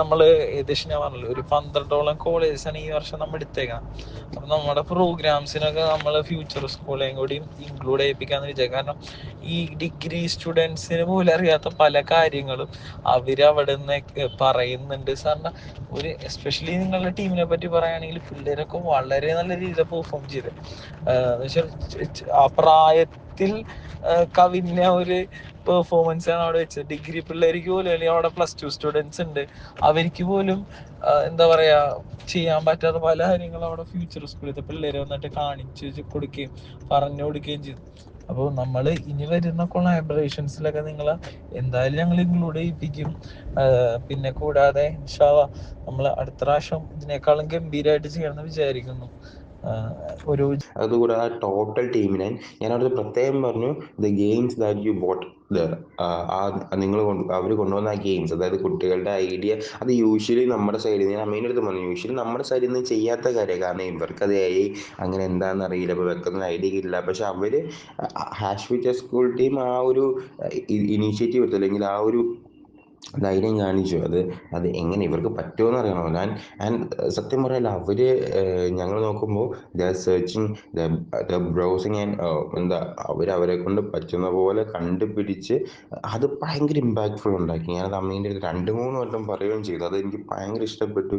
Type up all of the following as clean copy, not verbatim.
നമ്മള് ഏകദേശം ഞാൻ പറഞ്ഞല്ലോ ഒരു 12ഓളം കോളേജസാണ് ഈ വർഷം നമ്മൾ എടുത്തേക്കണം. അപ്പൊ നമ്മുടെ പ്രോഗ്രാംസിനൊക്കെ നമ്മൾ ഫ്യൂച്ചർ സ്കൂളേയും കൂടി ഇൻക്ലൂഡ് ചെയ്യിപ്പിക്കാന്ന് വിചാരിക്കും. കാരണം ഈ ഡിഗ്രി സ്റ്റുഡൻസിന് പോലും അറിയാത്ത പല കാര്യങ്ങളും അവരവിടെ നിന്ന് പറയുന്നുണ്ട്. സാറിന് ഒരു എസ്പെഷ്യലി നിങ്ങളുടെ ടീമിനെ പറ്റി പറയുകയാണെങ്കിൽ പിള്ളേരൊക്കെ വളരെ നല്ല രീതിയിൽ പെർഫോം ചെയ്ത് ആ പ്രായത്തിൽ കവിഞ്ഞ ഒരു പെർഫോമൻസ് ആണ് അവിടെ വെച്ചത്. ഡിഗ്രി പിള്ളേർക്ക് പോലും, അല്ലെങ്കിൽ അവിടെ +2 സ്റ്റുഡൻസ് ഉണ്ട്, അവർക്ക് പോലും എന്താ പറയാ ചെയ്യാൻ പറ്റാത്ത പല കാര്യങ്ങളും അവിടെ ഫ്യൂച്ചർ സ്കൂളിലത്തെ പിള്ളേരെ വന്നിട്ട് കാണിച്ചു കൊടുക്കുകയും പറഞ്ഞു കൊടുക്കുകയും ചെയ്തു. അപ്പോൾ നമ്മൾ ഇനി വരുന്ന കൊളാബറേഷൻസിലൊക്കെ നിങ്ങളെ എന്തായാലും ഞങ്ങൾ ഇൻക്ലൂഡ് ചെയ്യിപ്പിക്കും. പിന്നെ കൂടാതെ ഇൻഷാ അല്ലാഹ് നമ്മൾ അടുത്ത പ്രാവശ്യം ഇതിനേക്കാളും ഗംഭീരമായിട്ട് ചെയ്യണമെന്ന് വിചാരിക്കുന്നു. ഒരു അതുകൂടാതെ ടോട്ടൽ ടീമിനെ ഞാനവിടെ പ്രത്യേകം പറഞ്ഞു, the games that you boat നിങ്ങൾ അവർ കൊണ്ടുവന്ന ആ ഗെയിംസ്, അതായത് കുട്ടികളുടെ ഐഡിയ, അത് യൂഷ്വലി നമ്മുടെ സൈഡിൽ നിന്ന്, ഞാൻ മെയിൻ എടുത്ത് പറഞ്ഞു, യൂഷ്വലി നമ്മുടെ സൈഡിൽ നിന്ന് ചെയ്യാത്ത കാര്യമാണ്. കാരണം ഇവർക്കത് അങ്ങനെ എന്താണെന്ന് അറിയില്ല, ഇപ്പോൾ വെക്കുന്ന ഐഡിയ ഇല്ല. പക്ഷെ അവർ ഹാഷ് ഫ്യൂച്ചർ സ്കൂൾ ടീം ആ ഒരു ഇനീഷ്യേറ്റീവ് എടുത്തു, അല്ലെങ്കിൽ ആ ഒരു ധൈര്യം കാണിച്ചു. അത് എങ്ങനെ ഇവർക്ക് പറ്റുമെന്ന് അറിയണോ. സത്യം പറയല്ല, ഞങ്ങൾ നോക്കുമ്പോൾ സെർച്ചിങ്, ബ്രൗസിങ് ആൻഡ് അവരെ കൊണ്ട് പറ്റുന്ന പോലെ കണ്ടുപിടിച്ച് അത് ഭയങ്കര ഇമ്പാക്റ്റ്ഫുൾ ഉണ്ടാക്കി. ഞാനത് അമ്മേൻ്റെ അടുത്ത് 2-3 വട്ടം പറയുകയും ചെയ്തു. അത് എനിക്ക് ഭയങ്കര ഇഷ്ടപ്പെട്ടു.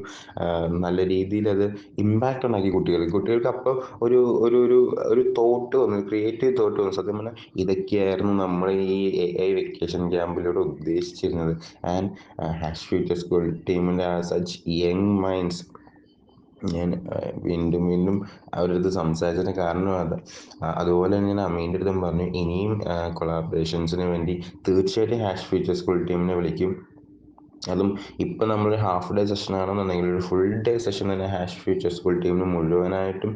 നല്ല രീതിയിൽ അത് ഇമ്പാക്റ്റ് ഉണ്ടാക്കി കുട്ടികൾക്ക്. അപ്പോൾ ഒരു ഒരു ഒരു ഒരു തോട്ട് വന്നു, ക്രിയേറ്റീവ് തോട്ട് വന്നു. സത്യം പറഞ്ഞാൽ ഇതൊക്കെയായിരുന്നു നമ്മൾ ഈ AI വെക്കേഷൻ ക്യാമ്പിലൂടെ ഉദ്ദേശിച്ചിരുന്നത്. ആൻഡ് ഹാഷ് ഫ്യൂച്ചർ സ്കൂൾ ടീമിൻ്റെ സച്ച് യങ് മൈൻഡ്സ്, ഞാൻ വീണ്ടും അവരുടെ അടുത്ത് സംസാരിച്ചതിന് കാരണം അതുപോലെ തന്നെ ഞാൻ അമ്മേൻ്റെ അടുത്തും പറഞ്ഞു, ഇനിയും കൊളാബറേഷൻസിന് വേണ്ടി തീർച്ചയായിട്ടും ഹാഷ് ഫ്യൂച്ചർ സ്കൂൾ ടീമിനെ വിളിക്കും. അതും ഇപ്പം നമ്മൾ ഹാഫ് ഡേ സെഷൻ ആണെന്നുണ്ടെങ്കിൽ ഒരു ഫുൾ ഡേ സെഷൻ തന്നെ ഹാഷ് ഫ്യൂച്ചർ സ്കൂൾ ടീമിന് മുഴുവനായിട്ടും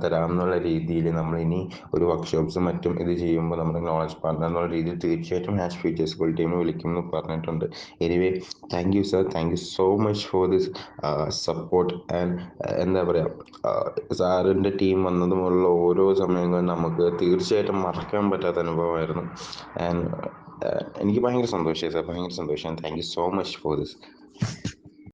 തരാമെന്നുള്ള രീതിയിൽ നമ്മൾ ഇനി ഒരു വർക്ക്ഷോപ്സും മറ്റും ഇത് ചെയ്യുമ്പോൾ നമ്മുടെ നോളജ് പാർട്ണർ എന്നുള്ള രീതിയിൽ തീർച്ചയായിട്ടും ഹാഷ് ഫ്യൂച്ചർ സ്കൂൾ ടീമിനെ വിളിക്കുമെന്ന് പറഞ്ഞിട്ടുണ്ട്. Anyway, thank you sir, thank you so much for this support. And എന്താ പറയുക, സാറിൻ്റെ ടീം വന്നതുമുള്ള ഓരോ സമയങ്ങളും നമുക്ക് തീർച്ചയായിട്ടും മറക്കാൻ പറ്റാത്ത അനുഭവമായിരുന്നു. ആൻഡ് എനിക്ക് ഭയങ്കര സന്തോഷമായി സാർ, ഭയങ്കര സന്തോഷം. Thank you so much for this.